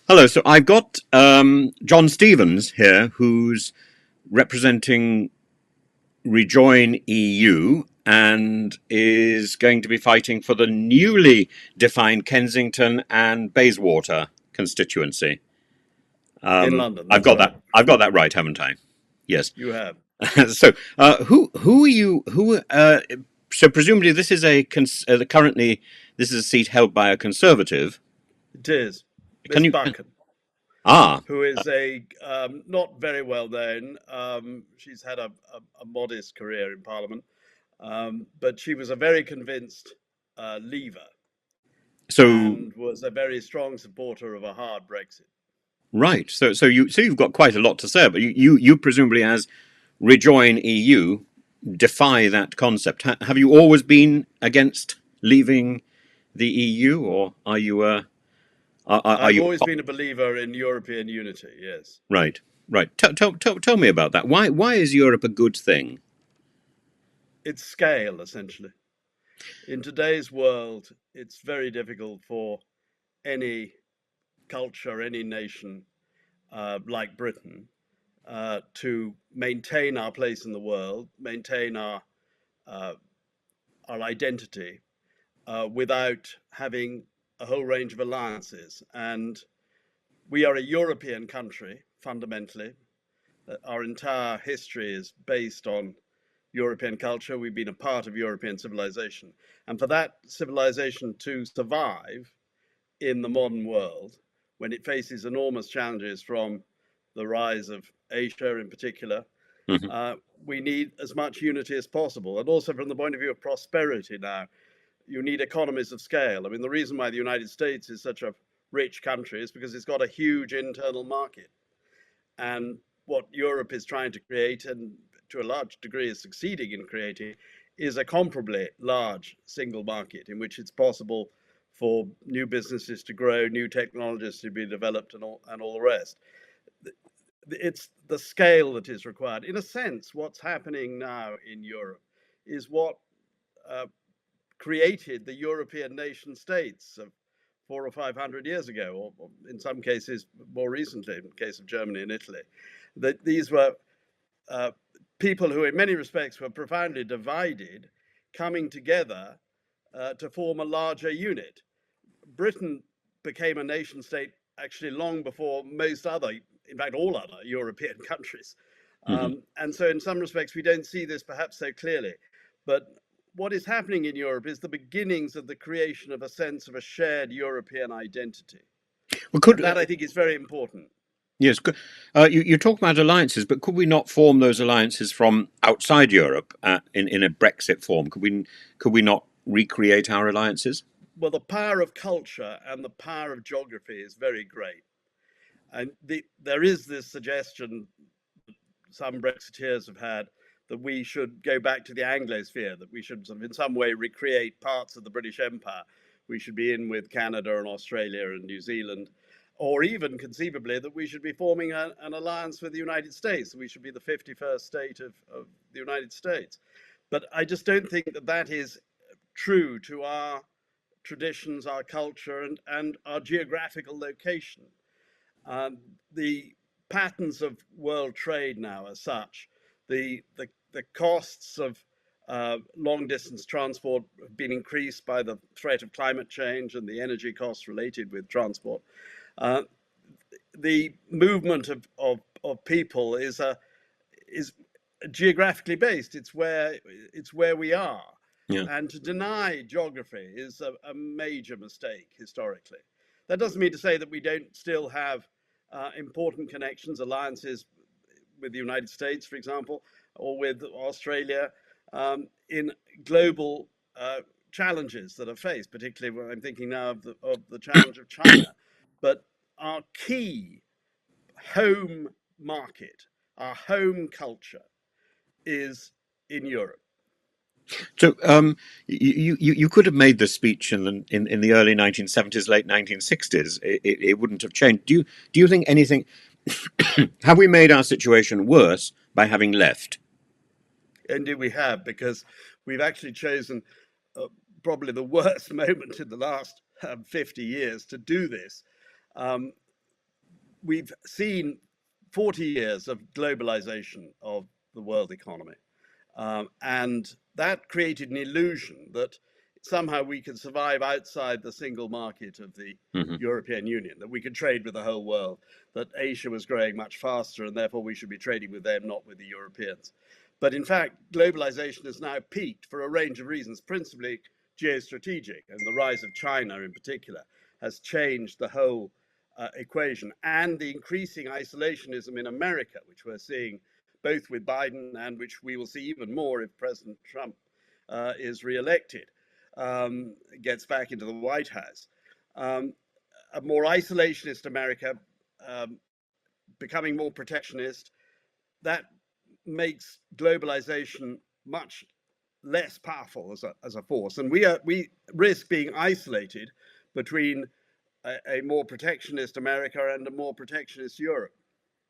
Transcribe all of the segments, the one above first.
Hello. So I've got John Stevens here, who's representing Rejoin EU and is going to be fighting for the newly defined Kensington and Bayswater constituency. In London. I've That's got right. that. I've got that right, haven't I? Yes. You have. So who are you? So presumably this is currently this is a seat held by a Conservative. It is. Can Miss you? Buchan, Ah, who is a not very well known. She's had a modest career in Parliament, but she was a very convinced leaver so and was a very strong supporter of a hard Brexit. right. So you've got quite a lot to say, but you presumably as Rejoin EU defy that concept. Have you always been against leaving the EU, or are you are I've you always been a believer in European unity, yes. right? Right. Tell me about that. Why is Europe a good thing? It's scale, essentially. In today's world, it's very difficult for any culture, any nation like Britain to maintain our place in the world, maintain uh, our identity without having a whole range of alliances. And we are a European country, fundamentally. Our entire history is based on European culture. We've been a part of European civilization. And for that civilization to survive in the modern world, when it faces enormous challenges from the rise of Asia in particular, Hmm. we need as much unity as possible. And also from the point of view of prosperity now, you need economies of scale. I mean, the reason why the United States is such a rich country is because it's got a huge internal market. And what Europe is trying to create, and to a large degree is succeeding in creating, is a comparably large single market in which it's possible for new businesses to grow, new technologies to be developed, and all the rest. It's the scale that is required. In a sense, what's happening now in Europe is what uh, created the European nation states of 400 or 500 years ago, or in some cases more recently, in the case of Germany and Italy. That these were uh, people who, in many respects, were profoundly divided, coming together to form a larger unit. Britain became a nation state actually long before most other, in fact, all other European countries. Hmm. And so, in some respects, we don't see this perhaps so clearly. But what is happening in Europe is the beginnings of the creation of a sense of a shared European identity. Well, And could that, I think, is very important. yes, you talk about alliances, but could we not form those alliances from outside Europe in a Brexit form? Could we not recreate our alliances? Well, the power of culture and the power of geography is very great. And there is this suggestion some Brexiteers have had that we should go back to the Anglosphere, that we should sort of in some way recreate parts of the British Empire. We should be in with Canada and Australia and New Zealand, or even conceivably that we should be forming an alliance with the United States. We should be the 51st state of the United States. But I just don't think that that is true to our traditions, our culture, and our geographical location. Um, the patterns of world trade now are such, the costs of long distance transport have been increased by the threat of climate change and the energy costs related with transport. Uh, the movement of people is geographically based. It's where we are. Yeah. And to deny geography is a major mistake historically. That doesn't mean to say that we don't still have important connections, alliances with the United States, for example, or with Australia in global challenges that are faced, particularly when I'm thinking now of the challenge of China. But our key home market, our home culture, is in Europe. So you could have made the speech in the early 1970s, late 1960s. It wouldn't have changed. Do you think anything? Have we made our situation worse by having left? Indeed, we have, because we've actually chosen probably the worst moment in the last 50 years to do this. Um, we've seen 40 years of globalization of the world economy. And that created an illusion that somehow we could survive outside the single market of the European Union, that we could trade with the whole world, that Asia was growing much faster and therefore we should be trading with them, not with the Europeans. But in fact, globalization has now peaked for a range of reasons, principally geostrategic, and the rise of China in particular has changed the whole equation, and the increasing isolationism in America, which we're seeing both with Biden and which we will see even more if President Trump is re-elected, gets back into the White House. A more isolationist America becoming more protectionist, that makes globalization much less powerful as a force. And we risk being isolated between a more protectionist America and a more protectionist Europe.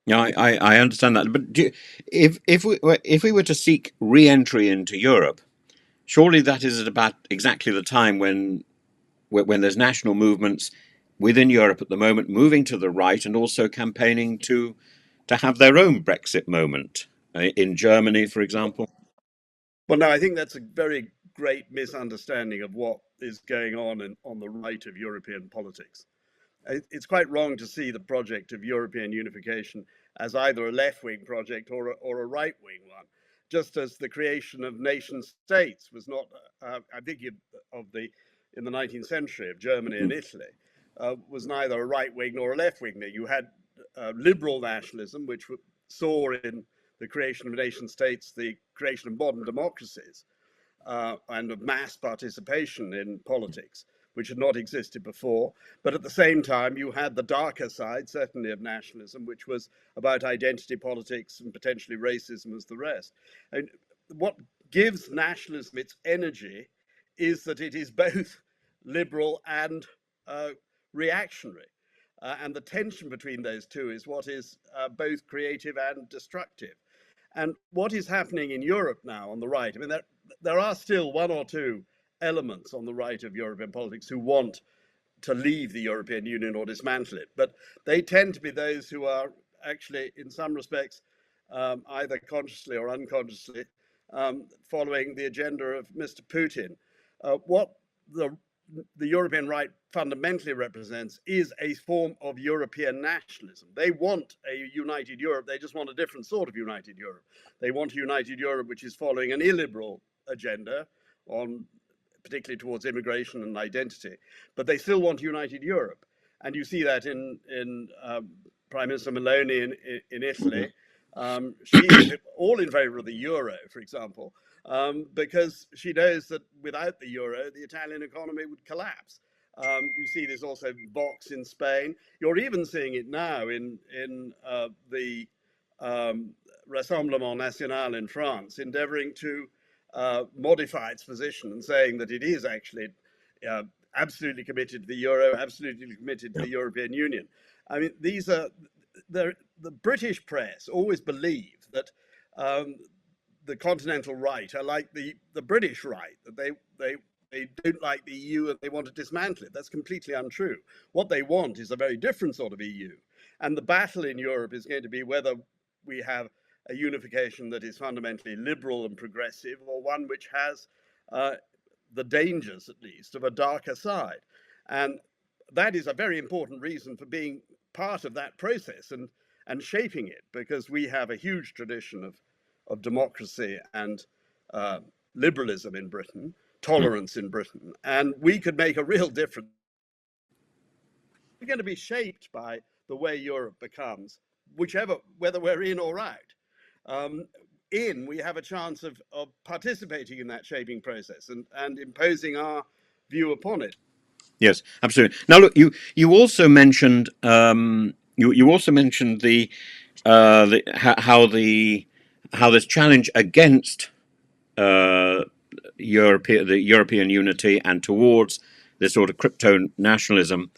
Yeah, I understand that. But if we were to seek re-entry into Europe, surely that is at about exactly the time when there's national movements within Europe at the moment moving to the right and also campaigning to have their own Brexit moment in Germany, for example. Well, no, I think that's a very great misunderstanding of what is going on the right of European politics. It's quite wrong to see the project of European unification as either a left-wing project or a right-wing one, just as the creation of nation states was not, I think in the 19th century of Germany and Italy, was neither a right-wing nor a left-wing. You had liberal nationalism, which saw in the creation of nation states the creation of modern democracies and of mass participation in politics, which had not existed before. But at the same time, you had the darker side, certainly of nationalism, which was about identity politics and potentially racism as the rest. And what gives nationalism its energy is that it is both liberal and reactionary. And the tension between those two is what is both creative and destructive. And what is happening in Europe now on the right, I mean, there are still one or two elements on the right of European politics who want to leave the European Union or dismantle it, but they tend to be those who are actually, in some respects, either consciously or unconsciously, following the agenda of Mr. Putin. What the European right fundamentally represents is a form of European nationalism. They want a united Europe. They just want a different sort of united Europe. They want a united Europe which is following an illiberal agenda on particularly towards immigration and identity, but they still want a united Europe. And you see that in Prime Minister Meloni in Italy. She is all in favor of the euro, for example, because she knows that without the euro, the Italian economy would collapse. You see this also in Vox in Spain. You're even seeing it now in the Rassemblement National in France, endeavoring to modify its position and saying that it is actually absolutely committed to the euro, absolutely committed to the European Union. I mean, these are the British press always believe that the continental right are like the British right, that they don't like the EU and they want to dismantle it. That's completely untrue. What they want is a very different sort of EU. And the battle in Europe is going to be whether we have a unification that is fundamentally liberal and progressive, or one which has the dangers, at least, of a darker side. And that is a very important reason for being part of that process and shaping it, because we have a huge tradition of democracy and liberalism in Britain, tolerance in Britain, and we could make a real difference. We're going to be shaped by the way Europe becomes, whether we're in or out. We have a chance of participating in that shaping process and imposing our view upon it. Yes, absolutely. Now, look, you also mentioned you also mentioned how this challenge against the European unity and towards this sort of crypto nationalism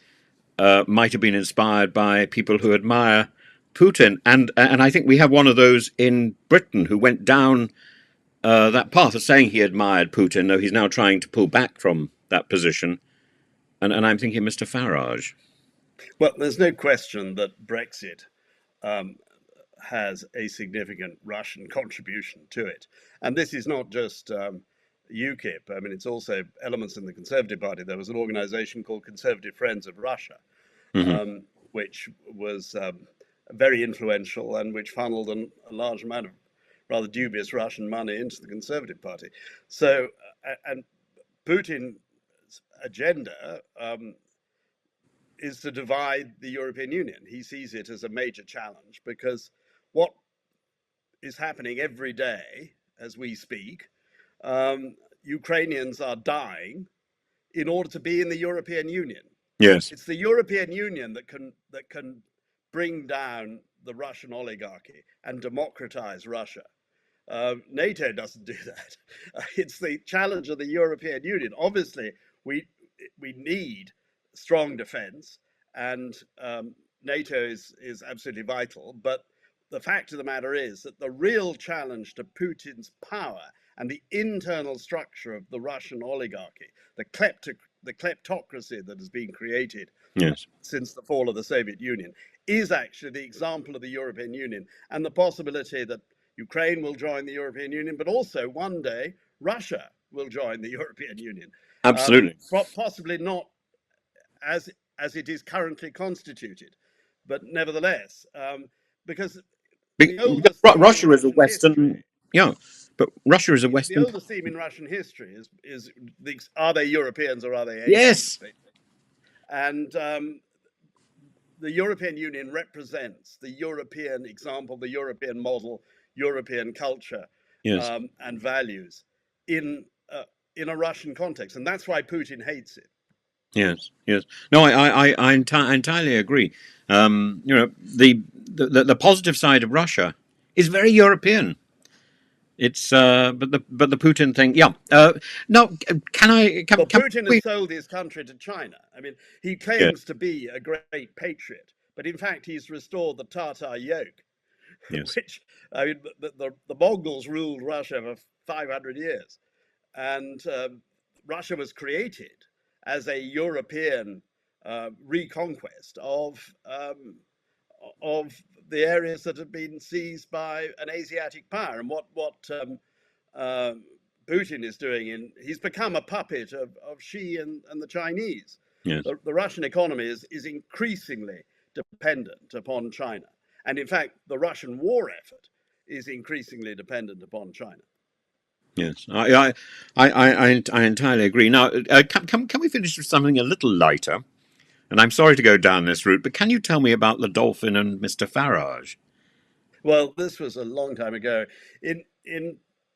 might have been inspired by people who admire Putin, and I think we have one of those in Britain who went down that path of saying he admired Putin, though he's now trying to pull back from that position. And I'm thinking Mr. Farage. Well, there's no question that Brexit um, has a significant Russian contribution to it. And this is not just UKIP. I mean, it's also elements in the Conservative Party. There was an organization called Conservative Friends of Russia, Hmm. which was very influential and which funneled a large amount of rather dubious Russian money into the Conservative Party. So, and Putin's agenda is to divide the European Union. He sees it as a major challenge because what is happening every day as we speak, Ukrainians are dying in order to be in the European Union. Yes. It's the European Union that can bring down the Russian oligarchy and democratize Russia. NATO doesn't do that. It's the challenge of the European Union. Obviously, we we need strong defence, and NATO is absolutely vital. But the fact of the matter is that the real challenge to Putin's power and the internal structure of the Russian oligarchy, the kleptocracy that has been created Yes. since the fall of the Soviet Union, is actually the example of the European Union and the possibility that Ukraine will join the European Union, but also one day Russia will join the European Union. Absolutely. Possibly not as it is currently constituted, but nevertheless, because the oldest theme in Russia is a Russian Western. history, Yeah, but Russia is a the Western. oldest theme in Russian history is are they Europeans or are they aliens, Yes. basically. And the European Union represents the European example, the European model, European culture, Yes. and values in in a Russian context, and that's why Putin hates it. Yes. Yes. No, I entirely agree. The positive side of Russia is very European. It's but the Putin thing. Yeah. No. But Can Putin has we? sold his country to China. I mean, he Yes. claims to be a great patriot, but in fact, he's restored the Tatar yoke, Yes. which, I mean, the Mongols ruled Russia for 500 years. And Russia was created as a European reconquest of the areas that had been seized by an Asiatic power. And what uh, Putin is doing, he's become a puppet of Xi and the Chinese. Yes. The Russian economy is increasingly dependent upon China. And in fact, the Russian war effort is increasingly dependent upon China. Yes. I entirely agree. Now, can we finish with something a little lighter? And I'm sorry to go down this route, but can you tell me about the dolphin and Mr. Farage? Well, this was a long time ago. In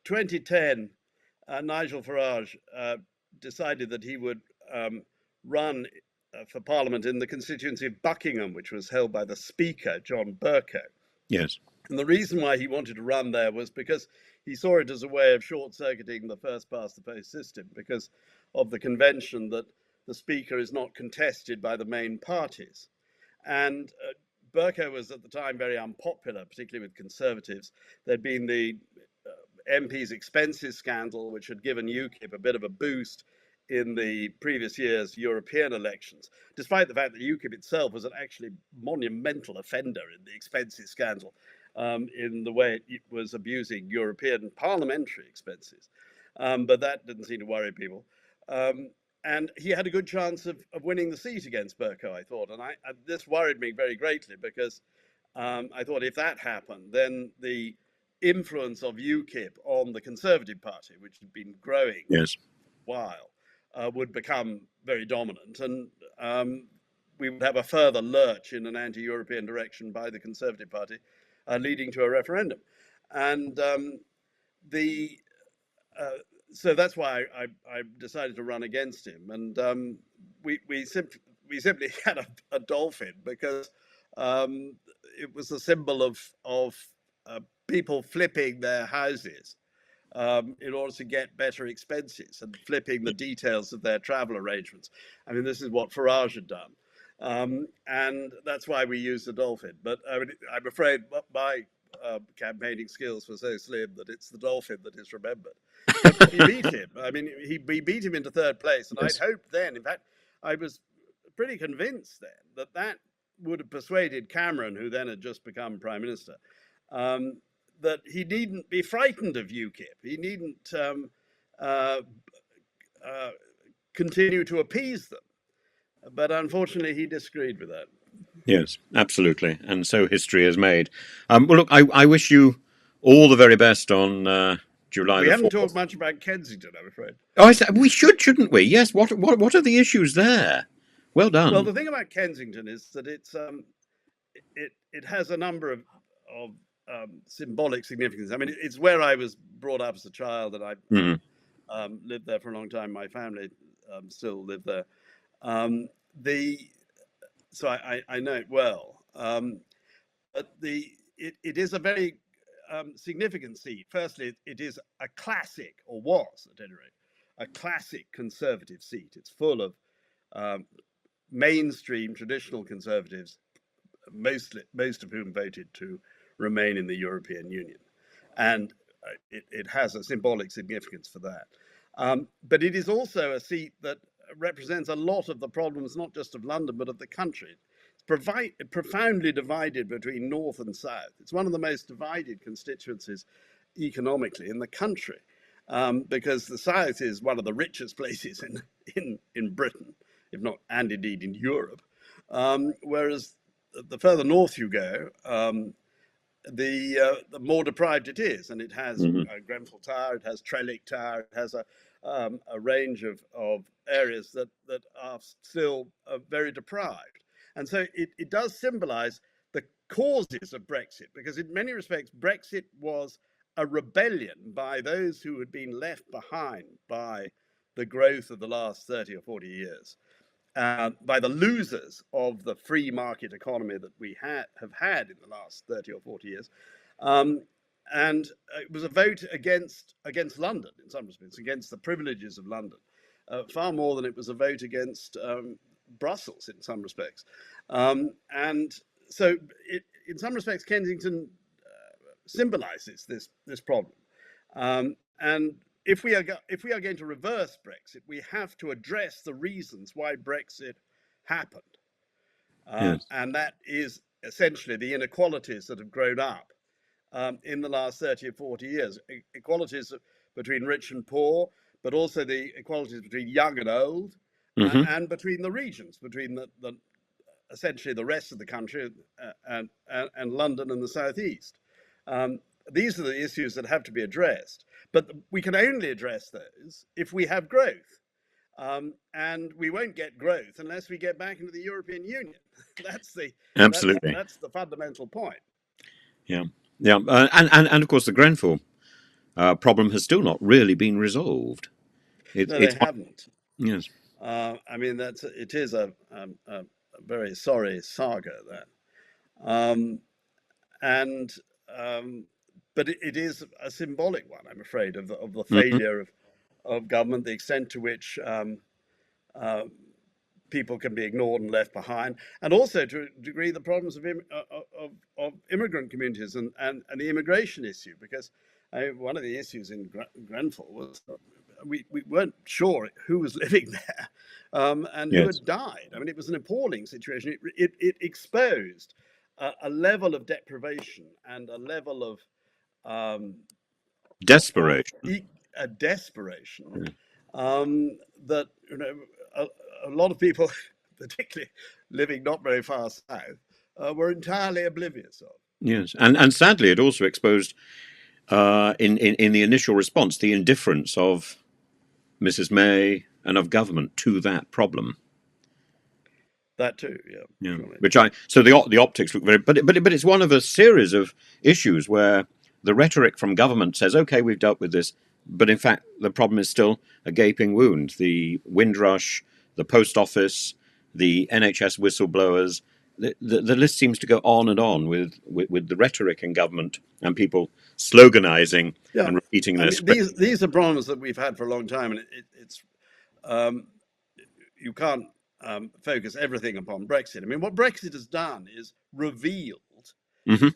2010, Nigel Farage decided that he would run for Parliament in the constituency of Buckingham, which was held by the Speaker, John Bercow. Yes. And the reason why he wanted to run there was because he saw it as a way of short circuiting the first past the post system, because of the convention that the Speaker is not contested by the main parties. And Bercow was at the time very unpopular, particularly with Conservatives. There'd been the MP's expenses scandal, which had given UKIP a bit of a boost in the previous year's European elections, despite the fact that UKIP itself was an actually monumental offender in the expenses scandal, in the way it was abusing European parliamentary expenses. But that didn't seem to worry people. And he had a good chance of winning the seat against Bercow, I thought. And this worried me very greatly because I thought if that happened, then the influence of UKIP on the Conservative Party, which had been growing Yes. for a while, would become very dominant. And we would have a further lurch in an anti-European direction by the Conservative Party, leading to a referendum. And the so that's why I decided to run against him. And we simply had a dolphin because it was a symbol of people flipping their houses in order to get better expenses and flipping the details of their travel arrangements. I mean, this is what Farage had done. And that's why we used the dolphin. But I mean, I'm afraid my campaigning skills were so slim that it's the dolphin that is remembered. But we beat him. I mean, we beat him into third place. And I'd Yes. hoped then, in fact, I was pretty convinced then that would have persuaded Cameron, who then had just become Prime Minister, that he needn't be frightened of UKIP. He needn't continue to appease them. But unfortunately, he disagreed with that. Yes, absolutely. And so history is made. Well, look, I wish you all the very best on July We the haven't 4th. talked much about Kensington, I'm afraid. Oh, I said we should, shouldn't we? Yes. What are the issues there? Well Well, done. the thing about Kensington is that it has a number of symbolic significance. I mean, it's where I was brought up as a child, and I Mhm. lived there for a long time. My family still live there. Um, the so I know it well. But it is a very significant seat. Firstly, it is a classic, or was at any rate, a classic Conservative seat. It's full of mainstream traditional Conservatives, most of whom voted to remain in the European Union, and it has a symbolic significance for that. But it is also a seat that represents a lot of the problems, not just of London, but of the country. It's profoundly divided between North and South. It's one of the most divided constituencies economically in the country, because the South is one of the richest places in Britain, if not, and indeed in Europe. Whereas the further north you go, the more deprived it is, and it has Mhm. Grenfell Tower, it has Trellick Tower, it has a range of areas that are still very deprived, and so it does symbolise the causes of Brexit, because in many respects Brexit was a rebellion by those who had been left behind by the growth of the last 30 or 40 years. By the losers of the free market economy that we have had in the last 30 or 40 years. And it was a vote against London in some respects, against the privileges of London, far more than it was a vote against Brussels in some respects. And so, in some respects, Kensington symbolises this problem. And if we are going to reverse Brexit, we have to address the reasons why Brexit happened, Yes. and that is essentially the inequalities that have grown up in the last 30 or 40 years. Equalities between rich and poor, but also the equalities between young and old, Hmm. and between the regions, between the essentially the rest of the country and London and the southeast. These are the issues that have to be addressed, but we can only address those if we have growth. And we won't get growth unless we get back into the European Union. that's the Absolutely. that's the fundamental point. Yeah. Yeah. And of course the Grenfell problem has still not really been resolved. No, they It's haven't. yes. I mean, it is a very sorry saga, that, um, and but it is a symbolic one, I'm afraid, of the Hmm. failure of government, the extent to which uh, people can be ignored and left behind, and also to a degree the problems of immigrant communities and the immigration issue, because one of the issues in Grenfell was we weren't sure who was living there, and who Yes. had died. I mean, it was an appalling situation. It exposed a level of deprivation and a level um, of Desperation. a desperation Yeah. that a lot of people, particularly living not very far south, were entirely oblivious of. Yes. And sadly, it also exposed in the initial response the indifference of Mrs. May and of government to that problem. That too, yeah, Yeah, surely. which so the optics look very, but it's one of a series of issues where the rhetoric from government says, okay, we've dealt with this, but in fact the problem is still a gaping wound. The Windrush, the post office, the NHS whistleblowers, the list seems to go on and on with the rhetoric in government and people sloganizing Yeah, and repeating I their mean, script. these are problems that we've had for a long time, and it's um, you can't focus everything upon Brexit. I mean, what Brexit has done is revealed, Hmm.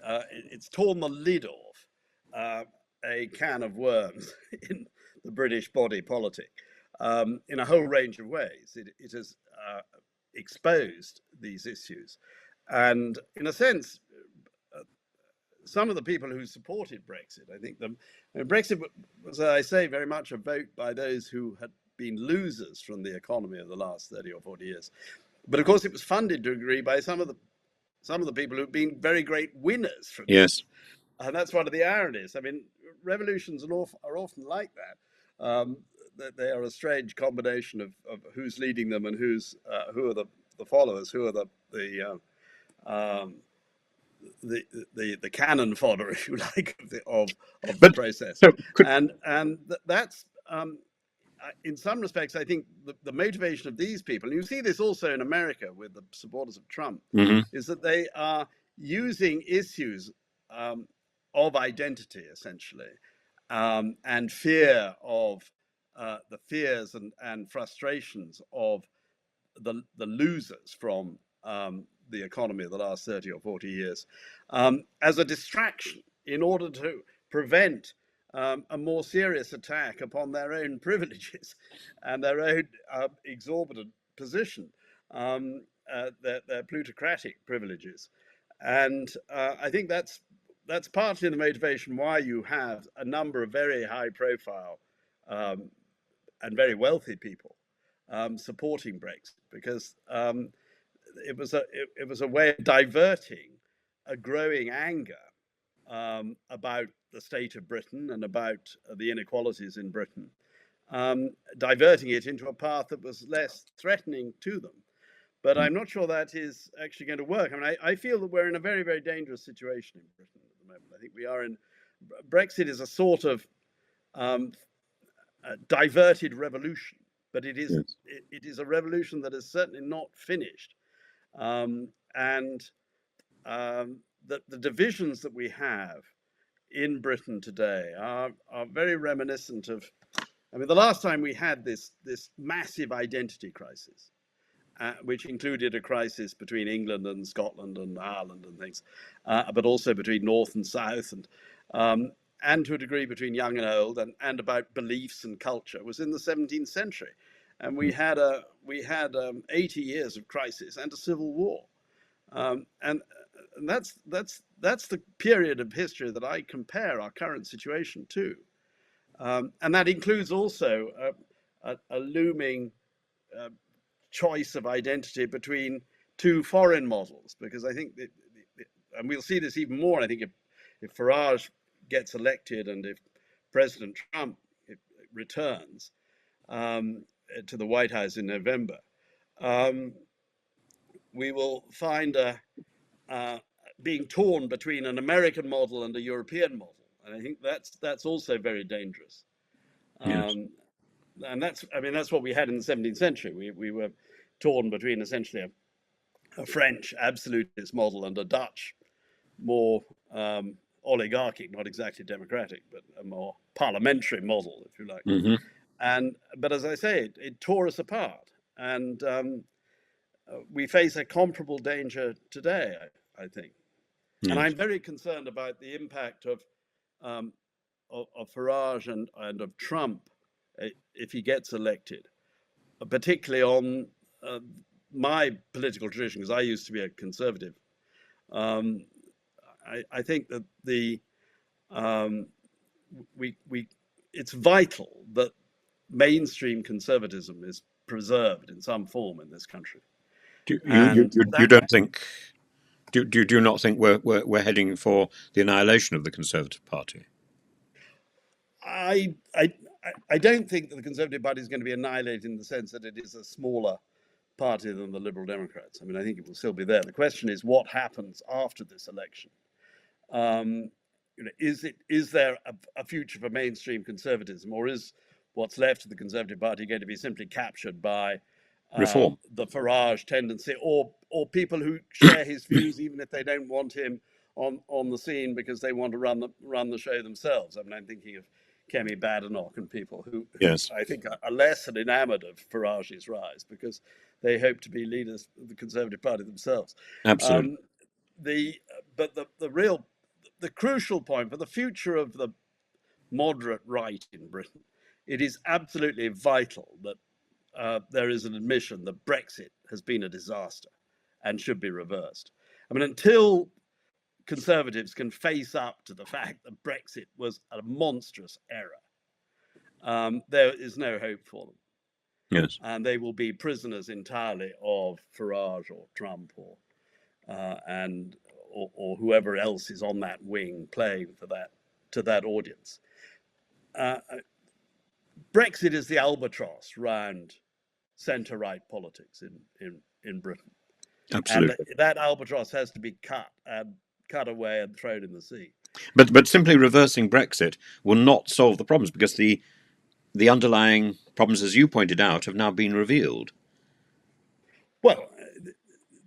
it's torn the lid off a can of worms in the British body politic, in a whole range of ways. It has exposed these issues. And in a sense, some of the people who supported Brexit, I think Brexit was, as I say, very much a vote by those who had been losers from the economy of the last 30 or 40 years. But of course, it was funded to a degree by some of the people who've been very great winners from Yes. it. And that's one of the ironies. I mean, revolutions are often like that. That they are a strange combination of who's leading them and who are the followers, who are the cannon fodder, if you like, of the process. So That's in some respects, I think the motivation of these people, and you see this also in America with the supporters of Trump, is that they are using issues of identity, essentially, and fear of the fears and frustrations of the losers from the economy of the last 30 or 40 years as a distraction in order to prevent a more serious attack upon their own privileges and their own exorbitant position, their plutocratic privileges. And I think that's partly the motivation why you have a number of very high profile and very wealthy people supporting Brexit, because it was a way of diverting a growing anger about the state of Britain and about the inequalities in Britain, diverting it into a path that was less threatening to them. But I'm not sure that is actually going to work. I mean, I feel that we're in a very, very dangerous situation in Britain at the moment. I think we are in. Brexit is a sort of diverted revolution, but it is a revolution that is certainly not finished. The divisions that we have in Britain today are very reminiscent of. I mean, the last time we had this massive identity crisis, which included a crisis between England and Scotland and Ireland and things, but also between North and South, and to a degree between young and old, and about beliefs and culture, was in the 17th century, and we had 80 years of crisis and a civil war, and that's the period of history that I compare our current situation to, and that includes also a looming choice of identity between two foreign models, because I think and we'll see this even more, I think, if Farage gets elected and if President Trump returns to the White House in November, we will find being torn between an American model and a European model, and I think that's also very dangerous. Yes. And that's what we had in the 17th century. We were torn between essentially a French absolutist model and a Dutch, more oligarchic, not exactly democratic, but a more parliamentary model, if you like. But as I say, it tore us apart, and we face a comparable danger today, I think. Yes. And I'm very concerned about the impact of Farage and of Trump if he gets elected, particularly on my political tradition, because I used to be a conservative. I think that it's vital that mainstream conservatism is preserved in some form in this country. Do you not think we're heading for the annihilation of the Conservative Party? I don't think that the Conservative Party is going to be annihilated in the sense that it is a smaller party than the Liberal Democrats. I mean, I think it will still be there. The question is what happens after this election. Is there a future for mainstream conservatism, or is what's left of the Conservative Party going to be simply captured by reform, the Farage tendency, or people who share his views even if they don't want him on the scene because they want to run the show themselves? I mean, I'm thinking of Kemi Badenoch and people who yes, I think are less enamored of Farage's rise because they hope to be leaders of the Conservative Party themselves. Absolutely. The crucial point for the future of the moderate right in Britain, it is absolutely vital that there is an admission that Brexit has been a disaster and should be reversed. I mean, until Conservatives can face up to the fact that Brexit was a monstrous error, there is no hope for them. Yes. And they will be prisoners entirely of Farage or Trump or whoever else is on that wing playing for that to that audience. Brexit is the albatross round centre-right politics in Britain. Absolutely. And that albatross has to be cut away and thrown in the sea. But simply reversing Brexit will not solve the problems, because the underlying problems, as you pointed out, have now been revealed. Well,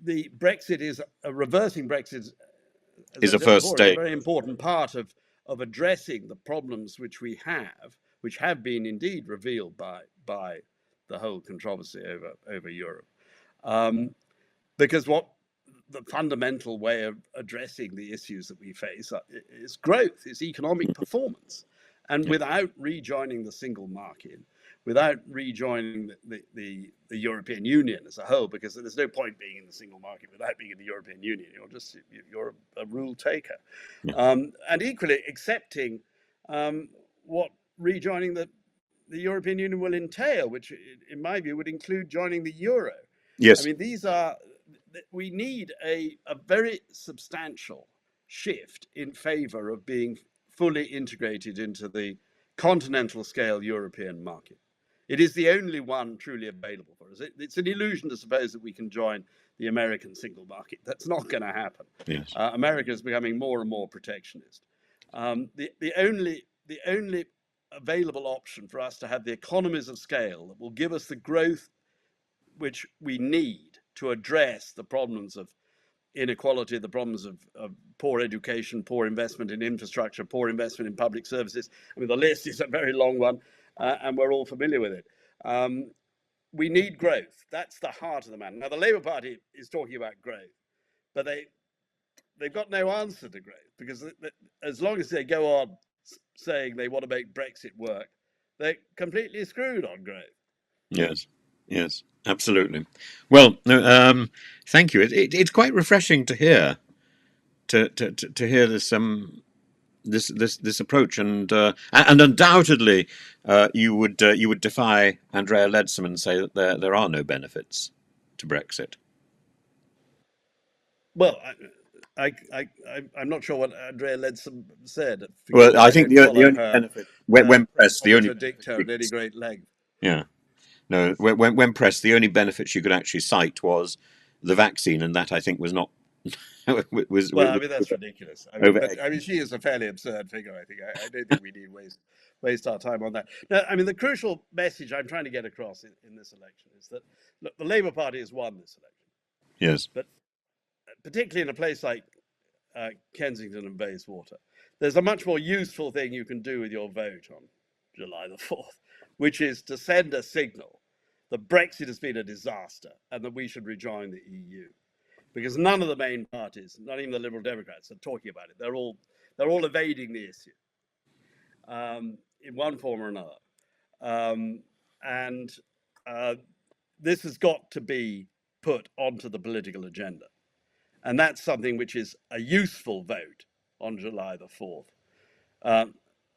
the Brexit is reversing Brexit is a first stage. A very important part of addressing the problems which have been indeed revealed by the whole controversy over Europe. Because what the fundamental way of addressing the issues that we face is growth, is economic performance. And without rejoining the single market, without rejoining the European Union as a whole, because there's no point being in the single market without being in the European Union. You're a rule taker. Yeah. And equally accepting what rejoining the European Union will entail, which in my view would include joining the euro. Yes. I mean, we need a very substantial shift in favor of being fully integrated into the continental scale European market. It is the only one truly available for us. It's an illusion to suppose that we can join the American single market. That's not going to happen. Yes. America is becoming more and more protectionist. The only available option for us to have the economies of scale that will give us the growth which we need to address the problems of inequality, the problems of poor education, poor investment in infrastructure, poor investment in public services. I mean, the list is a very long one, and we're all familiar with it. We need growth. That's the heart of the matter. Now, the Labour Party is talking about growth, but they've got no answer to growth, because as long as they go on saying they want to make Brexit work, they're completely screwed on growth. Yes. Yes, absolutely. Well, thank you. It's quite refreshing to hear hear this approach, and undoubtedly you would defy Andrea Leadsom and say that there are no benefits to Brexit. Well, I'm not sure what Andrea Leadsom said. Well, I think the only benefit, when pressed, the only dictator at any great length. Yeah. No, when pressed, the only benefit she could actually cite was the vaccine, and that I think was not. I mean, that's ridiculous. I mean, she is a fairly absurd figure. I think I don't think we need waste our time on that. Now, I mean, the crucial message I'm trying to get across in this election is that, look, the Labour Party has won this election. Yes, but particularly in a place like Kensington and Bayswater, there's a much more useful thing you can do with your vote on July the 4th, which is to send a signal that Brexit has been a disaster and that we should rejoin the EU. Because none of the main parties, not even the Liberal Democrats, are talking about it. They're all evading the issue in one form or another. This has got to be put onto the political agenda. And that's something which is a useful vote on July the 4th.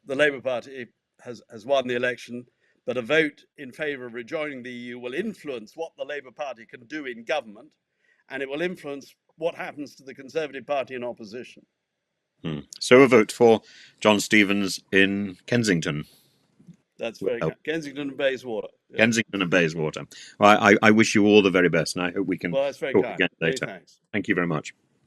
The Labour Party has won the election, but a vote in favour of rejoining the EU will influence what the Labour Party can do in government, and it will influence what happens to the Conservative Party in opposition. So a vote for John Stevens in Kensington. That's very good. Kensington and Bayswater. Yeah. Kensington and Bayswater. Well, I wish you all the very best, and I hope we can talk again later. Thanks. Thank you very much.